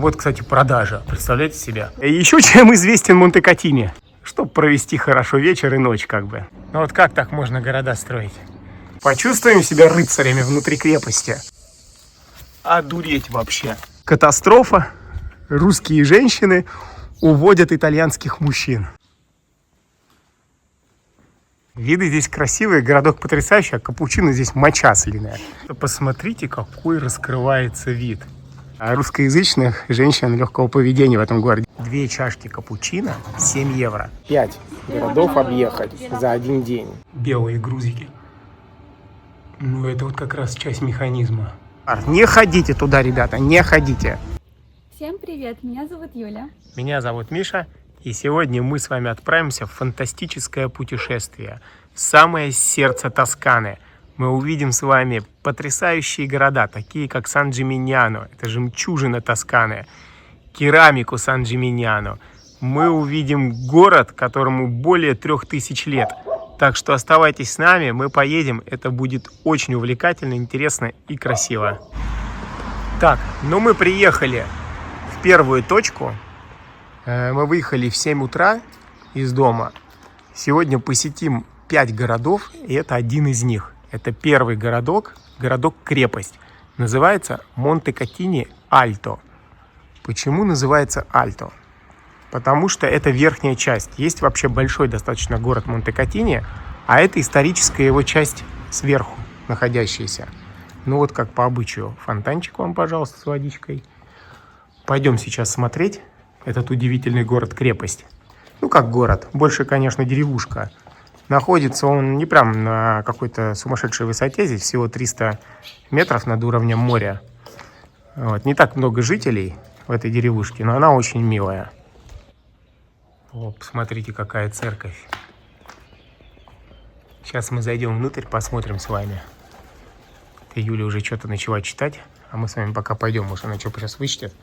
Вот, кстати, продажа. Представляете себе? И еще чем известен Монте-Катини? Чтобы провести хорошо вечер и ночь, как бы. Ну вот как так можно города строить? Почувствуем себя рыцарями внутри крепости. Одуреть вообще. Катастрофа. Русские женщины уводят итальянских мужчин. Виды здесь красивые, городок потрясающий, а капучино здесь моча соляная. Посмотрите, какой раскрывается вид. А русскоязычных женщин легкого поведения в этом городе. 2 чашки капучино 7 евро. 5 городов объехать за один день. Белые грузики. Ну, это вот как раз часть механизма. Не ходите туда, ребята, не ходите. Всем привет, меня зовут Юля. Меня зовут Миша. И сегодня мы с вами отправимся в фантастическое путешествие в самое сердце Тосканы. Мы увидим с вами потрясающие города, такие как Сан-Джиминьяно, это жемчужина Тосканы, керамику Сан-Джиминьяно. Мы увидим город, которому более 3000 лет. Так что оставайтесь с нами, мы поедем, это будет очень увлекательно, интересно и красиво. Так, ну мы приехали в первую точку. Мы выехали в 7 утра из дома. Сегодня посетим 5 городов, и это один из них. Это первый городок, городок-крепость. Называется Монте-Катини-Альто. Почему называется Альто? Потому что это верхняя часть. Есть вообще большой достаточно город Монте-Катини, а это историческая его часть сверху находящаяся. Ну вот как по обычаю. Фонтанчик вам, пожалуйста, с водичкой. Пойдем сейчас смотреть этот удивительный город-крепость. Ну как город, больше, конечно, деревушка. Находится он не прям на какой-то сумасшедшей высоте, здесь всего 300 метров над уровнем моря. Вот. Не так много жителей в этой деревушке, но она очень милая. О, посмотрите, какая церковь. Сейчас мы зайдем внутрь, посмотрим с вами. Юля уже что-то начала читать, а мы с вами пока пойдем, может она что-то сейчас вычтет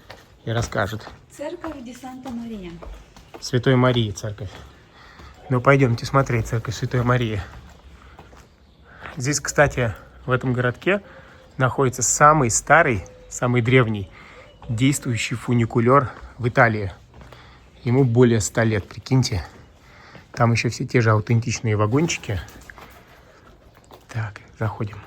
и расскажет. Церковь де Санта-Мария. Святой Марии церковь. Ну, пойдемте смотреть церковь Святой Марии. Здесь, кстати, в этом городке находится самый старый, самый древний действующий фуникулер в Италии. Ему более 100 лет, прикиньте. Там еще все те же аутентичные вагончики. Так, заходим.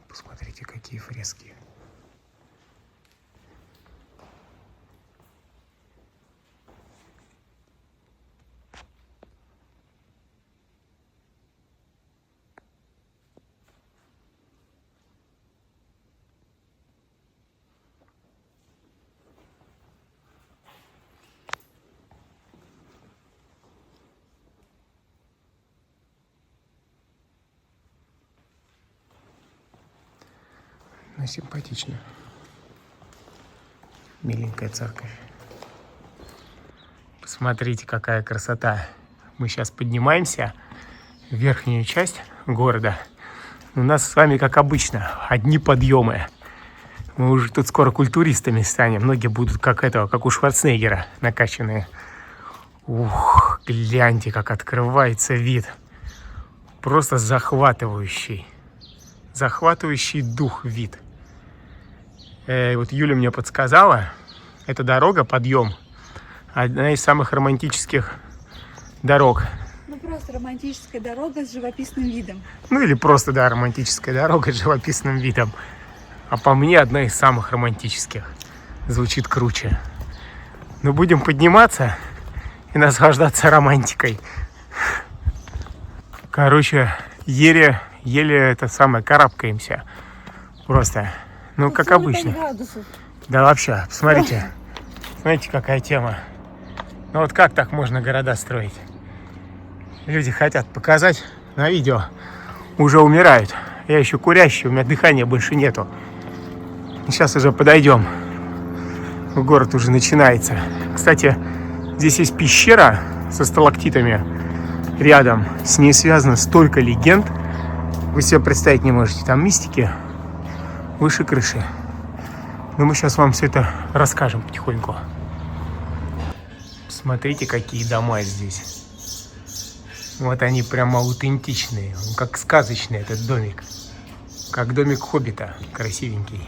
Посмотрите, какие фрески. Ну, симпатично. Миленькая церковь. Посмотрите, какая красота. Мы сейчас поднимаемся в верхнюю часть города. У нас с вами, как обычно, одни подъемы. Мы уже тут скоро культуристами станем. Многие будут как у Шварценеггера накачанные. Ух, гляньте, как открывается вид. Просто захватывающий. Захватывающий дух вид. Вот Юля мне подсказала, эта дорога, подъем, одна из самых романтических дорог. Ну просто романтическая дорога с живописным видом. Ну или просто, да, романтическая дорога с живописным видом. А по мне одна из самых романтических. Звучит круче. Но будем подниматься и наслаждаться романтикой. Короче, еле это самое, карабкаемся. Просто, ну как обычно. Градусов. Да вообще, посмотрите. Смотрите, какая тема. Ну вот как так можно города строить? Люди хотят показать на видео. Уже умирают. Я еще курящий, у меня дыхания больше нету. Сейчас уже подойдем. город уже начинается. Кстати, здесь есть пещера со сталактитами рядом. С ней связано столько легенд. Вы себе представить не можете. Там мистики выше крыши. Но мы сейчас вам все это расскажем потихоньку. Смотрите, какие дома здесь. Вот они прямо аутентичные. Он как сказочный этот домик. Как домик Хоббита. Красивенький.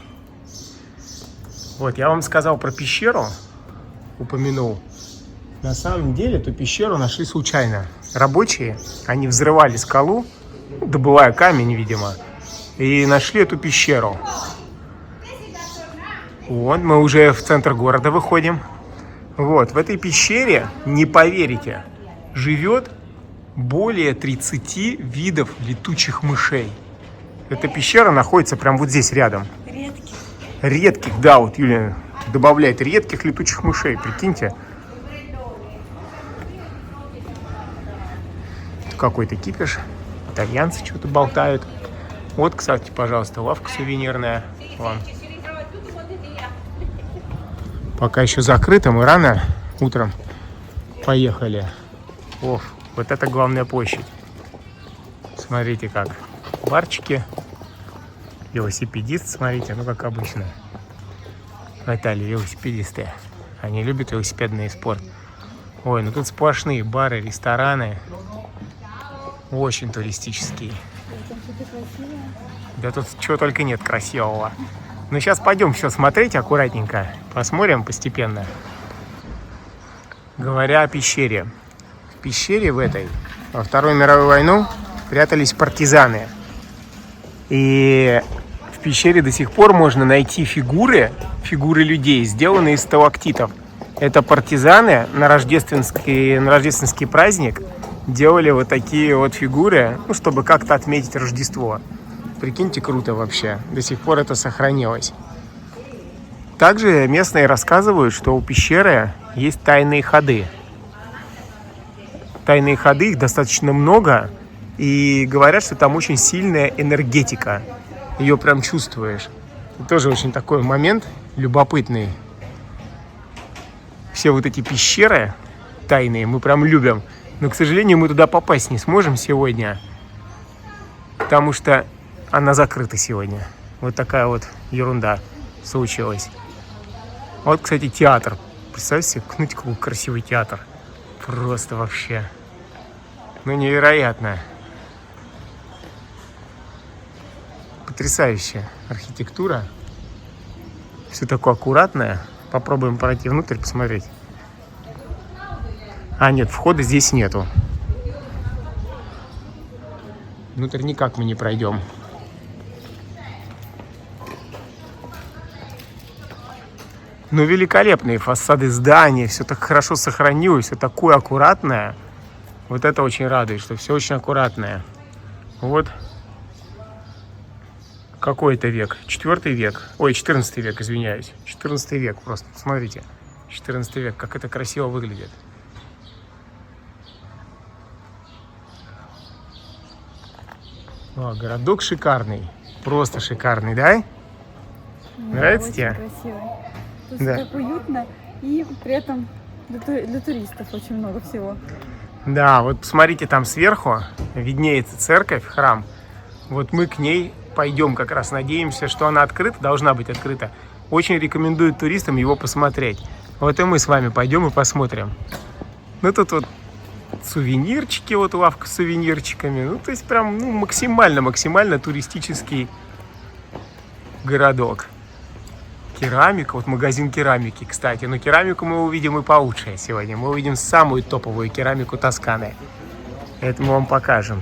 Вот, я вам сказал про пещеру. Упомянул. На самом деле, эту пещеру нашли случайно. Рабочие, они взрывали скалу, добывая камень, видимо, и нашли эту пещеру. Вот, мы уже в центр города выходим. Вот, в этой пещере, не поверите, живет более 30 видов летучих мышей. Эта пещера находится прямо вот здесь рядом. Редких. Редких, да, вот Юлия добавляет редких летучих мышей, прикиньте. Какой-то кипиш, итальянцы что-то болтают. Вот, кстати, пожалуйста, лавка сувенирная. Вон. Пока еще закрыто, мы рано утром поехали. Ох, вот это главная площадь. Смотрите как. Барчики. Велосипедист, смотрите, ну как обычно. В Италии велосипедисты. Они любят велосипедный спорт. Ой, ну тут сплошные бары, рестораны. Очень туристический. Да тут чего только нет красивого. Ну сейчас пойдем все смотреть аккуратненько. Посмотрим постепенно. Говоря о пещере. В пещере в этой во Вторую мировую войну прятались партизаны. И в пещере до сих пор можно найти фигуры людей, сделанные из сталактитов. Это партизаны на рождественский праздник делали вот такие вот фигуры, ну, чтобы как-то отметить Рождество. Прикиньте, круто вообще. До сих пор это сохранилось. Также местные рассказывают, что у пещеры есть тайные ходы. Тайные ходы, их достаточно много. И говорят, что там очень сильная энергетика. Ее прям чувствуешь. Это тоже очень такой момент любопытный. Все вот эти пещеры тайные мы прям любим. Но, к сожалению, мы туда попасть не сможем сегодня, потому что она закрыта сегодня. Вот такая вот ерунда случилась. Вот, кстати, театр. Представьте себе, какой красивый театр. Просто вообще. Ну, невероятно. Потрясающая архитектура. Все такое аккуратное. Попробуем пройти внутрь, посмотреть. А, нет, входа здесь нету. Внутрь никак мы не пройдем. Ну, великолепные фасады зданий. Все так хорошо сохранилось. Все такое аккуратное. Вот это очень радует, что все очень аккуратное. Вот. Какой это век? 4 век. Ой, 14 век, извиняюсь. 14 век просто. Смотрите. 14 век. Как это красиво выглядит. О, городок шикарный. Просто шикарный, да? Нравится тебе? Красивый. Тут Да. так уютно и при этом для туристов очень много всего. Да, вот посмотрите, там сверху виднеется церковь, храм. Вот мы к ней пойдем как раз. Надеемся, что она открыта, должна быть открыта. Очень рекомендую туристам его посмотреть. Вот и мы с вами пойдем и посмотрим. Ну, тут вот сувенирчики, вот лавка с сувенирчиками. Ну, то есть прям максимально туристический городок. Керамика, вот магазин керамики, кстати. Но керамику мы увидим и получше сегодня. Мы увидим самую топовую керамику Тосканы. Это мы вам покажем.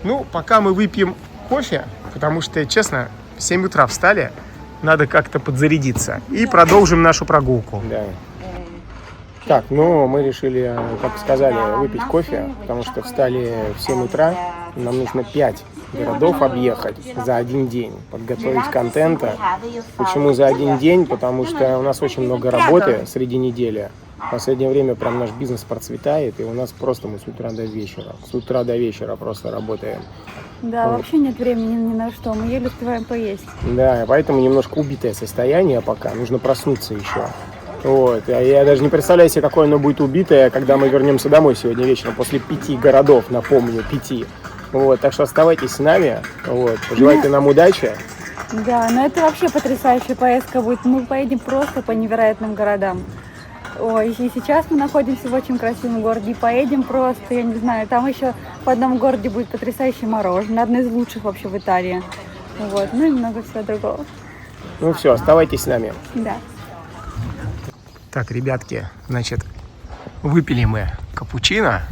Ну, пока мы выпьем кофе, потому что, честно, в 7 утра встали, надо как-то подзарядиться. И продолжим нашу прогулку. Да. Так, ну, мы решили, как сказали, выпить кофе, потому что встали в 7 утра. Нам нужно 5 городов объехать за один день, подготовить контента. Почему за один день? Потому что у нас очень много работы среди недели. В последнее время прям наш бизнес процветает, и у нас просто мы с утра до вечера. С утра до вечера просто работаем. Да, Вот. вообще нет времени ни на что. Мы еле успеваем поесть. Да, поэтому немножко убитое состояние пока. Нужно проснуться еще. Вот. Я даже не представляю себе, какое оно будет убитое, когда мы вернемся домой сегодня вечером, после 5 городов, напомню, 5. Вот. Так что оставайтесь с нами. Вот. Пожелайте нам удачи. Да, но это вообще потрясающая поездка будет. Мы поедем просто по невероятным городам. Ой, и сейчас мы находимся в очень красивом городе и поедем просто, я не знаю, там еще в одном городе будет потрясающее мороженое, одно из лучших вообще в Италии. Вот, ну и много всего другого. Ну все, оставайтесь с нами. Да. Так, ребятки, значит, выпили мы капучино,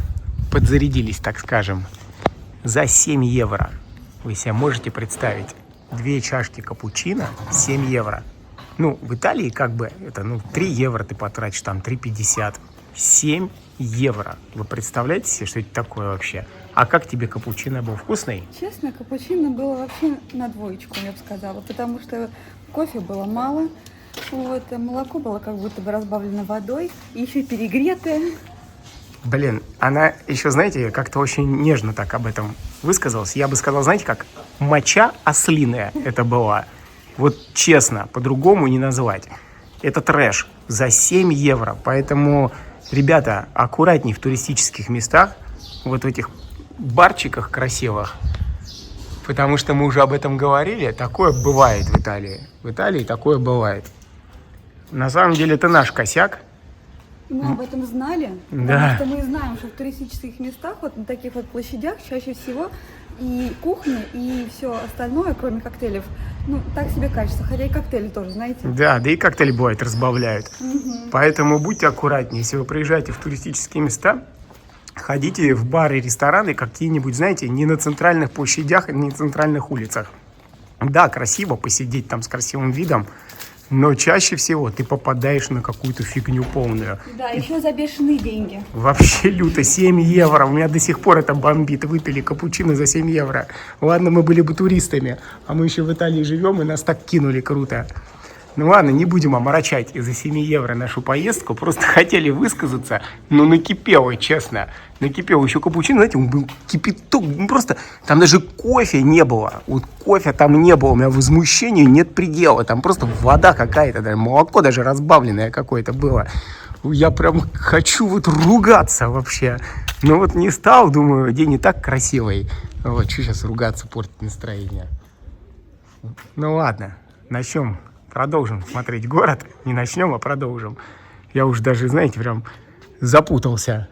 подзарядились, так скажем, за 7 евро. Вы себе можете представить, 2 чашки капучино 7 евро. Ну, в Италии как бы это, 3 евро ты потратишь, там 3,50. 7 евро. Вы представляете себе, что это такое вообще? А как тебе капучино был? Вкусный? Честно, капучино было вообще на двоечку, я бы сказала, потому что кофе было мало, вот, а молоко было как будто бы разбавлено водой, и еще перегретое. Блин, она еще, знаете, как-то очень нежно так об этом высказалась. Я бы сказал, знаете как, моча ослиная это была. Вот честно, по-другому не назвать. Это трэш за 7 евро. Поэтому, ребята, аккуратней в туристических местах, вот в этих барчиках красивых. Потому что мы уже об этом говорили. Такое бывает в Италии. В Италии такое бывает. На самом деле это наш косяк. Мы об этом знали, Да. потому что мы знаем, что в туристических местах, вот на таких вот площадях, чаще всего и кухня, и все остальное, кроме коктейлей, так себе качество. Хотя и коктейли тоже, знаете. Да, да и коктейли бывает разбавляют. Мгм. Поэтому будьте аккуратнее. Если вы приезжаете в туристические места, ходите в бары и рестораны какие-нибудь, знаете, не на центральных площадях, не на центральных улицах. Да, красиво посидеть там с красивым видом, но чаще всего ты попадаешь на какую-то фигню полную. Да, еще за бешеные деньги. Вообще люто, 7 евро. У меня до сих пор это бомбит. Выпили капучино за 7 евро. Ладно, мы были бы туристами, а мы еще в Италии живем, и нас так кинули круто. Ну ладно, не будем омрачать из-за 7 евро нашу поездку. Просто хотели высказаться, но накипело, честно. Накипело еще капучино, знаете, он был кипяток. Просто там даже кофе не было. Вот кофе там не было. У меня возмущению нет предела. Там просто вода какая-то, даже молоко даже разбавленное какое-то было. Я прям хочу вот ругаться вообще. Но вот не стал, думаю, день не так красивый. Вот, что сейчас ругаться, портить настроение. Ну ладно, начнем. Продолжим смотреть город. Не начнем, а продолжим. Я уж даже, знаете, прям запутался.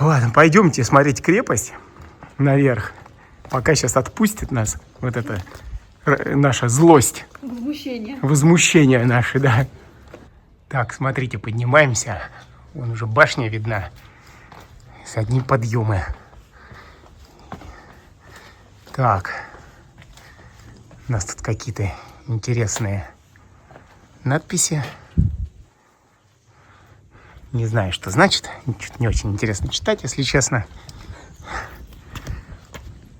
Ладно, пойдемте смотреть крепость наверх. Пока сейчас отпустит нас вот эта наша злость. Возмущение. Возмущение наше, да. Так, смотрите, поднимаемся. Вон уже башня видна. С одни подъемы. Так. У нас тут какие-то интересные надписи. Не знаю, что значит. Чуть не очень интересно читать, если честно.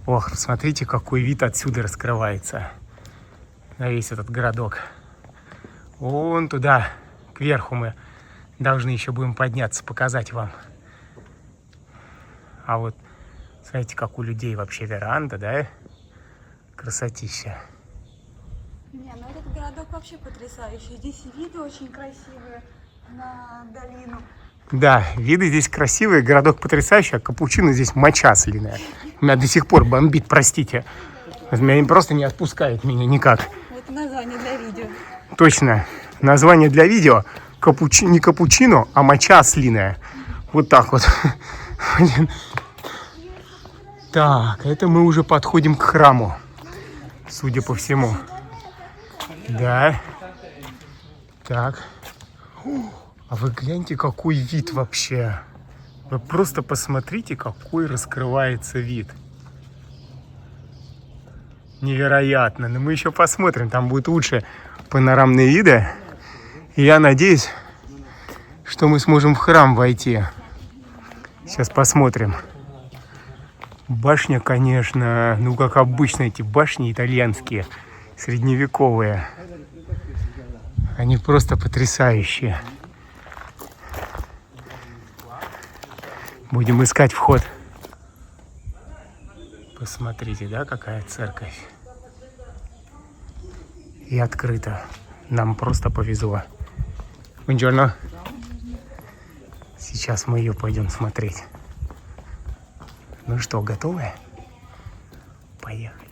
Ох, смотрите, какой вид отсюда раскрывается на весь этот городок. Вон туда, кверху мы должны еще будем подняться, показать вам. А вот, смотрите, как у людей вообще веранда, да? Красотища. Не, ну этот городок вообще потрясающий. Здесь и виды очень красивые на долину. Да, виды здесь красивые, городок потрясающий, а капучино здесь моча слиная. Меня до сих пор бомбит, простите. Меня просто не отпускает меня никак. Вот название для видео. Точно. Название для видео не капучино, а моча ослиная. Вот так вот. Блин. Так, это мы уже подходим к храму, судя по всему. Да. Так. А вы гляньте, какой вид вообще. Вы просто посмотрите, какой раскрывается вид. Невероятно. Но мы еще посмотрим. Там будут лучше панорамные виды. И я надеюсь, что мы сможем в храм войти. Сейчас посмотрим. Башня, конечно, ну как обычно эти башни итальянские, средневековые. Они просто потрясающие. Будем искать вход. Посмотрите, да, какая церковь. И открыто. Нам просто повезло. Buongiorno. Сейчас мы ее пойдем смотреть. Ну что, готовы? Поехали.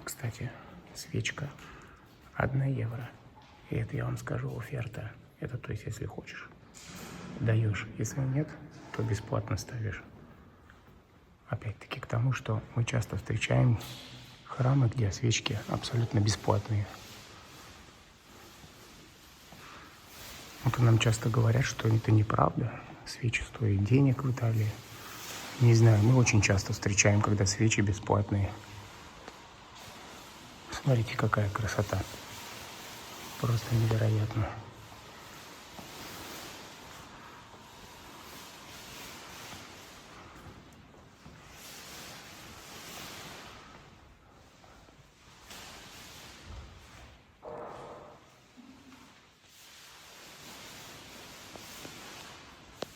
Кстати, свечка 1 евро. И это, я вам скажу, оферта. Это то есть, если хочешь, даешь. Если нет, то бесплатно ставишь. Опять-таки к тому, что мы часто встречаем храмы, где свечки абсолютно бесплатные. Вот нам часто говорят, что это неправда. Свечи стоят денег в Италии. Не знаю, мы очень часто встречаем, когда свечи бесплатные. Смотрите, какая красота. Просто невероятно.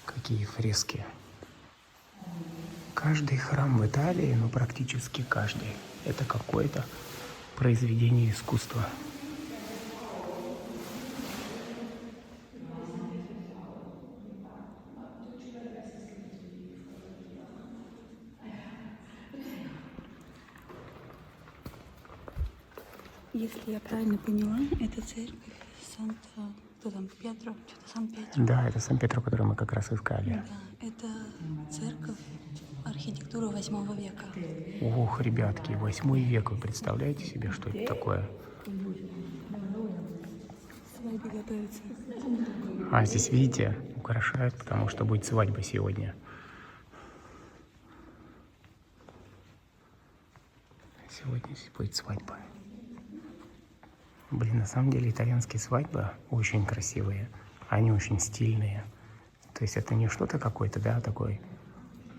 Какие фрески. Каждый храм в Италии, ну практически каждый, это какое-то произведение искусства. Если я правильно поняла, это церковь Санта... Кто там? Петро? Что-то Сан-Петро. Да, это Сан-Петро, который мы как раз искали. Да, это церковь архитектуры 8 века. Ох, ребятки, 8 век, вы представляете себе, что это такое? Свадьба готовится. А здесь, видите, украшают, потому что будет свадьба сегодня. Сегодня здесь будет свадьба. Блин, на самом деле итальянские свадьбы очень красивые. Они очень стильные. То есть это не что-то какое-то, да, такой,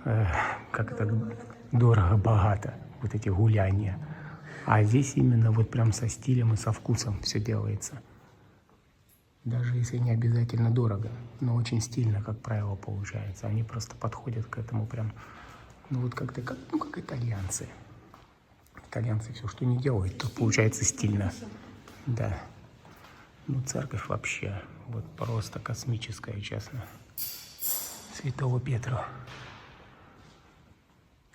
как это, дорого-богато, вот эти гуляния. А здесь именно вот прям со стилем и со вкусом все делается. Даже если не обязательно дорого, но очень стильно, как правило, получается. Они просто подходят к этому прям, ну вот как-то, как итальянцы. Итальянцы все, что не делают, то получается стильно. Да. Ну, церковь вообще, вот просто космическая, честно. Святого Петра.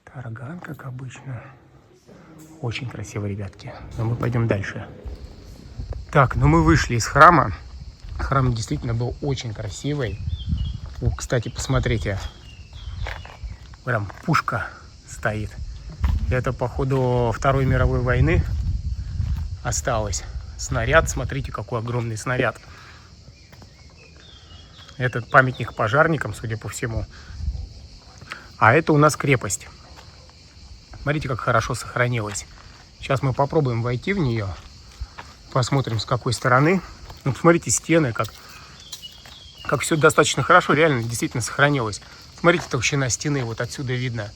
Тарган, как обычно. Очень красиво, ребятки. Но мы пойдем дальше. Так, ну мы вышли из храма. Храм действительно был очень красивый. О, кстати, посмотрите. Прям пушка стоит. Это, походу, Второй мировой войны осталось. Снаряд, смотрите, какой огромный снаряд. Этот памятник пожарникам, судя по всему. А это у нас крепость. Смотрите, как хорошо сохранилась. Сейчас мы попробуем войти в нее. Посмотрим, с какой стороны. Ну, посмотрите, стены, как все достаточно хорошо, реально, действительно сохранилось. Смотрите, толщина стены, вот отсюда видно.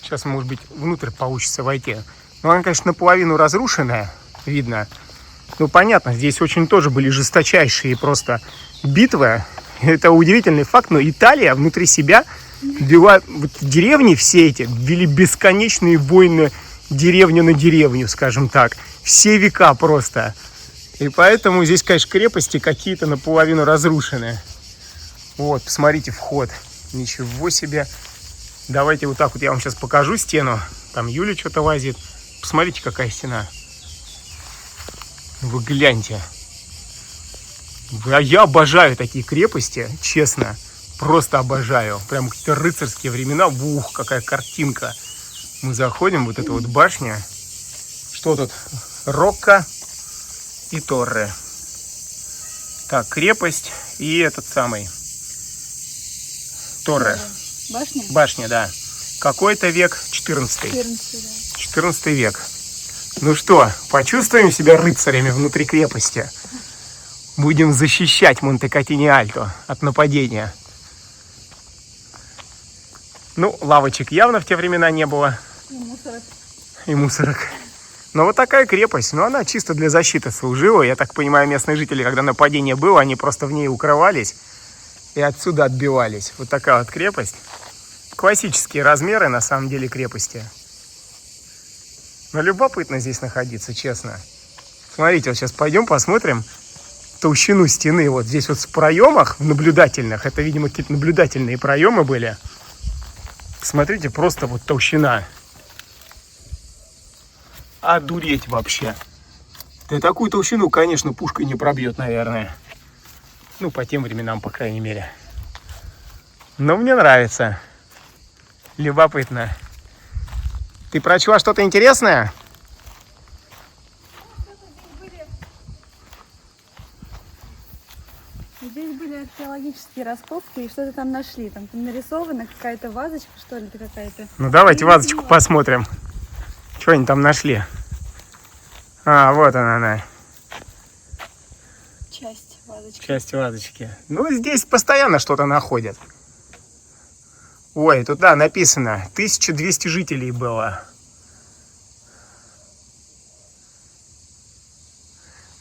Сейчас, может быть, внутрь получится войти. Но она, конечно, наполовину разрушенная, видно. Ну, понятно, здесь очень тоже были жесточайшие просто битвы. Это удивительный факт, но Италия внутри себя вела, вот деревни все эти, вели бесконечные войны деревня на деревню, скажем так. Все века просто. И поэтому здесь, конечно, крепости какие-то наполовину разрушены. Вот, посмотрите, вход. Ничего себе. Давайте вот так вот я вам сейчас покажу стену. Там Юля что-то лазит. Посмотрите, какая стена. Вы гляньте. Я обожаю такие крепости, честно. Просто обожаю. Прям какие-то рыцарские времена. Ух, какая картинка. Мы заходим, вот эта вот башня. Что тут? Рокко и Торре. Так, крепость и этот самый Торре. Башня? Башня, да. Какой-то век 14. 14, да. 14 век. Ну что, почувствуем себя рыцарями внутри крепости? Будем защищать Монте-Катини-Альто от нападения. Ну, лавочек явно в те времена не было. И мусорок. И мусорок. Но вот такая крепость, но она чисто для защиты служила. Я так понимаю, местные жители, когда нападение было, они просто в ней укрывались и отсюда отбивались. Вот такая вот крепость. Классические размеры, на самом деле, крепости. Но любопытно здесь находиться, честно. Смотрите, вот сейчас пойдем посмотрим толщину стены. Вот здесь вот в проемах наблюдательных, это, видимо, какие-то наблюдательные проемы были. Смотрите, просто вот толщина. Одуреть вообще. Да такую толщину, конечно, пушкой не пробьет, наверное. Ну, по тем временам, по крайней мере. Но мне нравится. Любопытно. Ты прочла что-то интересное? Здесь были археологические раскопки, и что-то там нашли. Там нарисована какая-то вазочка, что ли, какая-то. Ну, давайте вазочку посмотрим. Что они там нашли? А, вот она. Часть вазочки. Часть вазочки. Ну, здесь постоянно что-то находят. Ой, тут, да, написано, 1200 жителей было.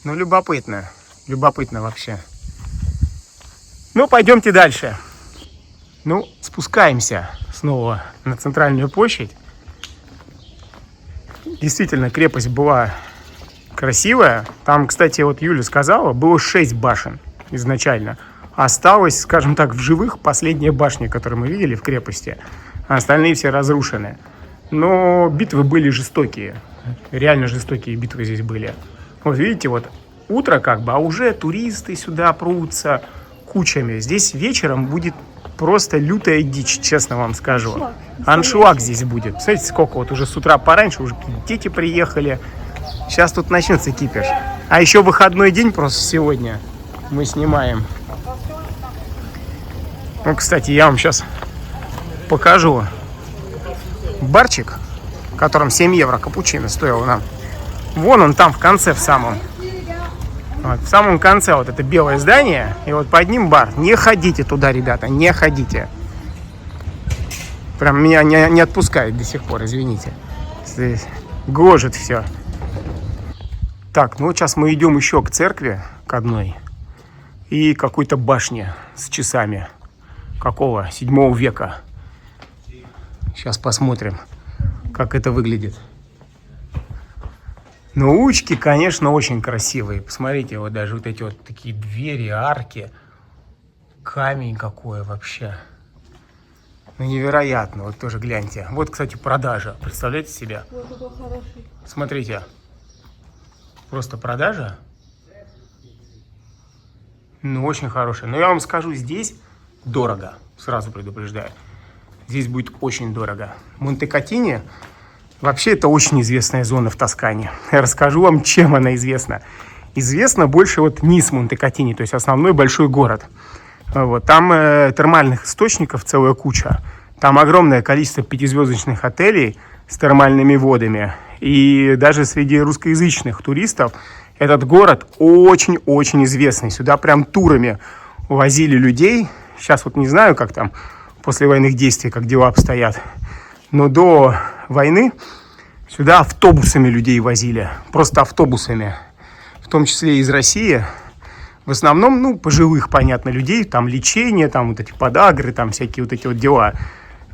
Ну, любопытно. Любопытно вообще. Ну, пойдемте дальше. Ну, спускаемся снова на центральную площадь. Действительно, крепость была красивая. Там, кстати, вот Юля сказала, было 6 башен изначально. Осталась, скажем так, в живых последняя башня, которую мы видели в крепости. А остальные все разрушены. Но битвы были жестокие. Реально жестокие битвы здесь были. Вот видите, вот утро как бы, а уже туристы сюда прутся кучами. Здесь вечером будет просто лютая дичь, честно вам скажу. Аншлаг здесь будет. Смотрите, сколько вот уже с утра пораньше, уже дети приехали. Сейчас тут начнется кипиш. А еще выходной день просто сегодня мы снимаем. Ну, кстати, я вам сейчас покажу барчик, в котором 7 евро капучино стоило нам. Вон он там в конце, в самом. Вот, в самом конце вот это белое здание, и вот под ним бар. Не ходите туда, ребята, не ходите. Прям меня не отпускает до сих пор, извините. Здесь гложет все. Так, ну вот сейчас мы идем еще к церкви, к одной. И какой-то башне с часами. Какого? 7 века. Сейчас посмотрим, как это выглядит. Научки, конечно, очень красивые. Посмотрите, вот даже вот эти вот такие двери, арки. Камень какой вообще. Ну, невероятно. Вот тоже гляньте. Вот, кстати, продажа. Представляете себе? Вот какой хороший. Смотрите. Просто продажа. Ну, очень хорошая. Но я вам скажу, здесь дорого. Сразу предупреждаю. Здесь будет очень дорого. Монте-Катини... Вообще, это очень известная зона в Тоскане. Я расскажу вам, чем она известна. Известна больше вот низ Монте-Катини, то есть основной большой город. Вот. Там термальных источников целая куча. Там огромное количество 5-звездочных отелей с термальными водами. И даже среди русскоязычных туристов этот город очень-очень известный. Сюда прям турами возили людей. Сейчас вот не знаю, как там после военных действий, как дела обстоят. Но до войны сюда автобусами людей возили. Просто автобусами. В том числе из России. В основном, ну, пожилых, понятно, людей. Там лечение, там вот эти подагры, там всякие вот эти вот дела.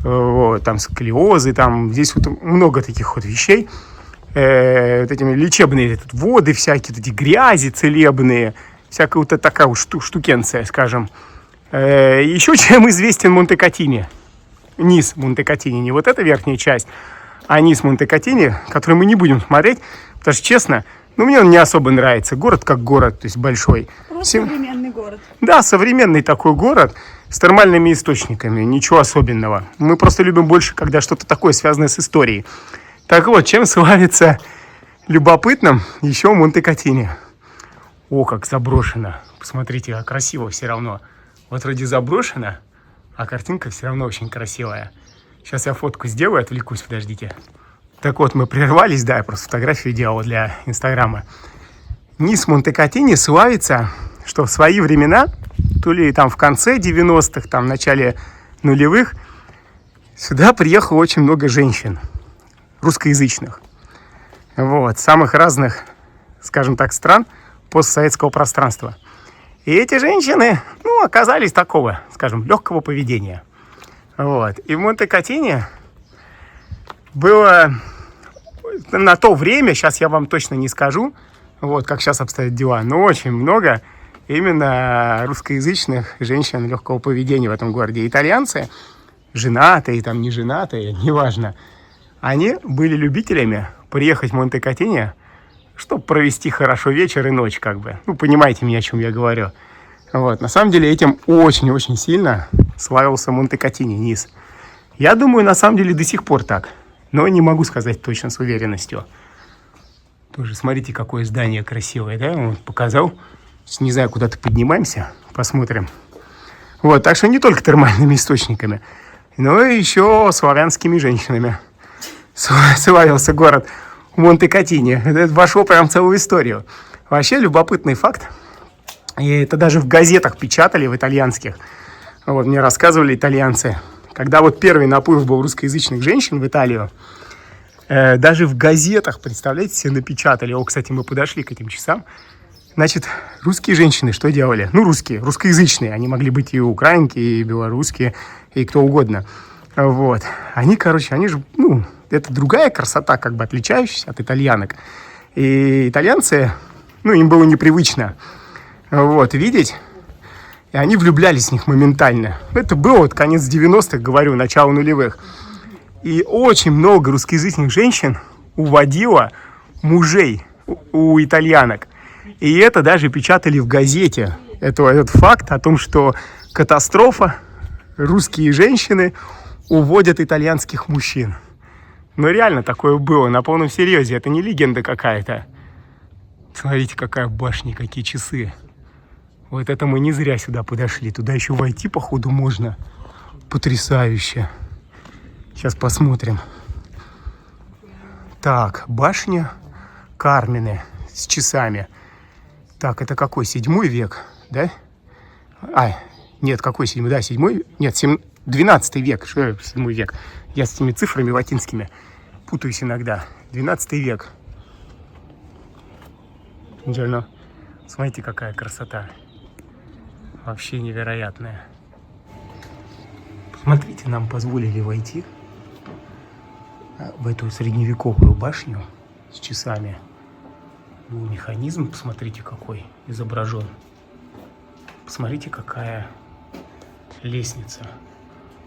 Вот, там сколиозы, там здесь вот много таких вот вещей. Вот этими лечебные тут воды всякие, вот эти грязи целебные. Всякая вот такая вот штукенция, скажем. Еще чем известен Монте-Катини. Низ Монте-Катини, не вот эта верхняя часть, а низ Монте-Катини, который мы не будем смотреть, потому что, честно, ну, мне он не особо нравится. Город как город, то есть большой. Просто современный город. Да, современный такой город с термальными источниками, ничего особенного. Мы просто любим больше, когда что-то такое связанное с историей. Так вот, чем славится любопытным еще Монте-Катини. О, как заброшено. Посмотрите, как красиво все равно. Вот вроде заброшено, а картинка все равно очень красивая. Сейчас я фотку сделаю, отвлекусь, подождите. Так вот, мы прервались, да, я просто фотографию делал для Инстаграма. Низ Монте-Катини славится, что в свои времена, то ли там в конце 90-х, там в начале нулевых, сюда приехало очень много женщин, русскоязычных. Вот, самых разных, скажем так, стран постсоветского пространства. И эти женщины, ну, оказались такого, скажем, легкого поведения. Вот. И в Монте-Катини было на то время, сейчас я вам точно не скажу, вот, как сейчас обстоят дела, но очень много именно русскоязычных женщин легкого поведения в этом городе. Итальянцы, женатые, там, не женатые, неважно, они были любителями приехать в Монте-Катини, чтобы провести хорошо вечер и ночь, как бы. Ну, понимаете меня, о чем я говорю. Вот. На самом деле, этим очень-очень сильно славился Монте-Катини, низ. Я думаю, на самом деле, до сих пор так. Но не могу сказать точно с уверенностью. Тоже смотрите, какое здание красивое, да? Он показал. Не знаю, куда-то поднимаемся, посмотрим. Вот, так что не только термальными источниками, но и еще славянскими женщинами славился город Монте-Катини. Это вошло прям в целую историю. Вообще любопытный факт. И это даже в газетах печатали, в итальянских. Вот, мне рассказывали итальянцы. Когда вот первый наплыв был русскоязычных женщин в Италию, даже в газетах, представляете себе, напечатали. О, кстати, мы подошли к этим часам. Значит, русские женщины что делали? Ну, русские, русскоязычные. Они могли быть и украинки, и белорусские, и кто угодно. Вот. Они, короче, они же, ну, это другая красота, как бы отличающаяся от итальянок. И итальянцы, ну, им было непривычно, вот, видеть. И они влюблялись в них моментально. Это было вот конец 90-х, говорю, начало нулевых. И очень много русскоязычных женщин уводило мужей у итальянок. И это даже печатали в газете. Этот факт о том, что катастрофа, русские женщины уводят итальянских мужчин. Но реально такое было, на полном серьезе. Это не легенда какая-то. Смотрите, какая башня, какие часы. Вот это мы не зря сюда подошли. Туда еще войти, походу, можно. Потрясающе. Сейчас посмотрим. Так, башня Кармене с часами. Так, это какой? 7 век, да? Нет, какой 7? Да, 7? Нет, 12 век. Что 7 век? Я с этими цифрами латинскими путаюсь иногда. 12 век. Идеально. Смотрите, какая красота. Вообще невероятная. Посмотрите, нам позволили войти в эту средневековую башню с часами. Ну, механизм, посмотрите, какой изображен. Посмотрите, какая лестница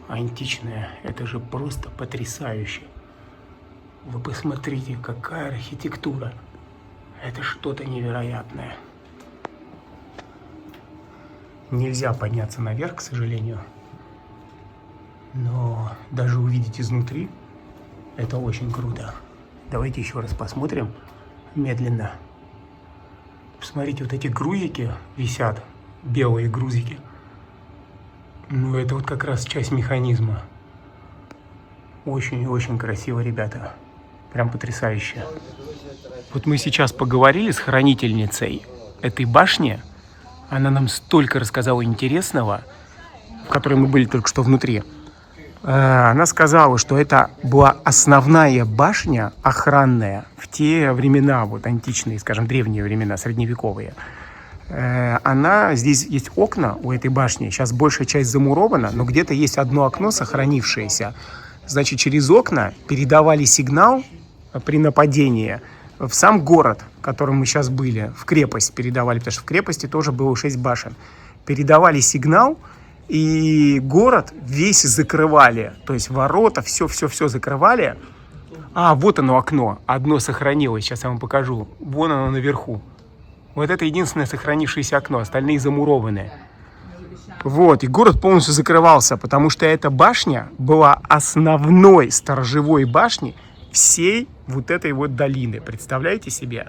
античная. Это же просто потрясающе. Вы посмотрите, какая архитектура. Это что-то невероятное. Нельзя подняться наверх, к сожалению. Но даже увидеть изнутри, это очень круто. Давайте еще раз посмотрим медленно. Посмотрите, вот эти грузики висят, белые грузики. Ну, это вот как раз часть механизма. Очень-очень красиво, ребята. Прям потрясающе. Вот мы сейчас поговорили с хранительницей этой башни. Она нам столько рассказала интересного, в которой мы были только что внутри. Она сказала, что это была основная башня охранная в те времена, вот античные, скажем, древние времена, средневековые. Здесь есть окна у этой башни, сейчас большая часть замурована, но где-то есть одно окно сохранившееся. Значит, через окна передавали сигнал при нападении в сам город, в котором мы сейчас были, в крепость передавали, потому что в крепости тоже было 6 башен. Передавали сигнал, и город весь закрывали, то есть ворота, все закрывали. Вот оно окно, одно сохранилось, сейчас я вам покажу. Вон оно наверху. Вот это единственное сохранившееся окно, остальные замурованные. Вот, и город полностью закрывался, потому что эта башня была основной сторожевой башней всей вот этой вот долины. Представляете себе?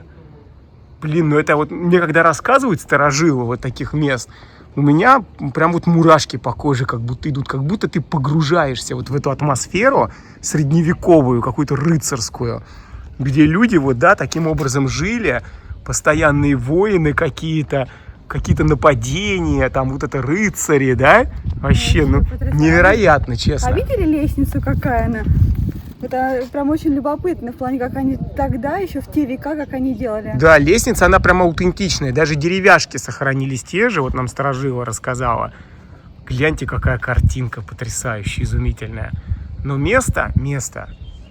Блин, ну это вот мне когда рассказывают старожилы вот таких мест, у меня прям вот мурашки по коже как будто идут, как будто ты погружаешься вот в эту атмосферу средневековую, какую-то рыцарскую, где люди вот, да, таким образом жили, постоянные войны какие-то нападения, там вот это рыцари, да? Вообще, ну, невероятно, А честно. видели лестницу, какая она? Это прям очень любопытно, в плане, как они тогда, еще в те века, как они делали. Да, лестница, она прям аутентичная. Даже деревяшки сохранились те же, вот нам старожила рассказала. Гляньте, какая картинка потрясающая, изумительная. Но место,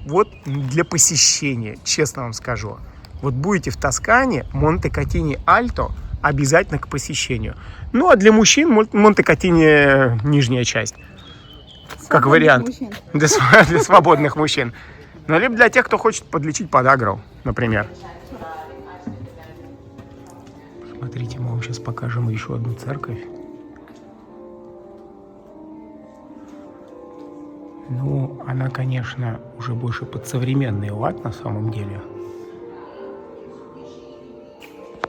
вот для посещения, честно вам скажу. Вот будете в Тоскане, Монте-Катини-Альто обязательно к посещению. Ну, а для мужчин Монте-Катини нижняя часть. Как вариант. Мужчин. Для свободных мужчин. Ну, либо для тех, кто хочет подлечить подагру, например. Смотрите, мы вам сейчас покажем еще одну церковь. Ну, она, конечно, уже больше под современный лад на самом деле.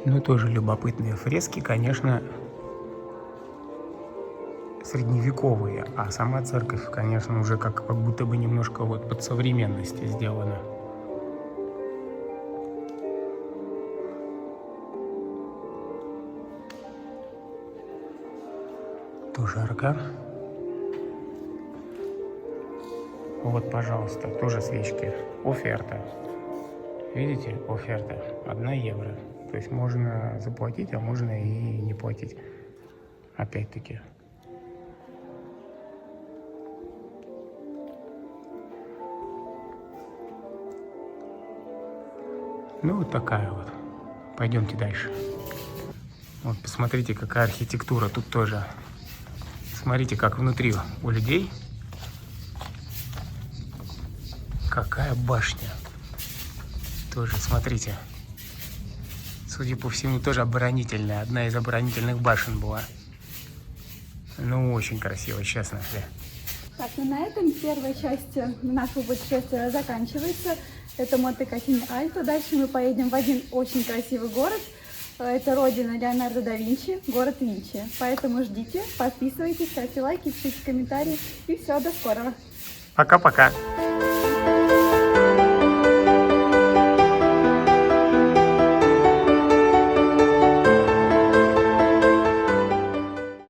Но тоже любопытные фрески, конечно, средневековые, а сама церковь, конечно, уже как будто бы немножко вот под современности сделана. Тоже аркан. Вот, пожалуйста, тоже свечки. Оферта. Видите, оферта. 1 евро. То есть можно заплатить, а можно и не платить. Опять-таки. Ну, вот такая вот. Пойдемте дальше. Вот, посмотрите, какая архитектура тут тоже. Смотрите, как внутри у людей. Какая башня. Тоже, смотрите. Судя по всему, тоже оборонительная. Одна из оборонительных башен была. Ну, очень красиво, честно. Так, ну на этом первая часть нашего путешествия заканчивается. Это Монте-Катини-Альто. Дальше мы поедем в один очень красивый город. Это родина Леонардо да Винчи, город Винчи. Поэтому ждите, подписывайтесь, ставьте лайки, пишите комментарии. И все, до скорого. Пока-пока.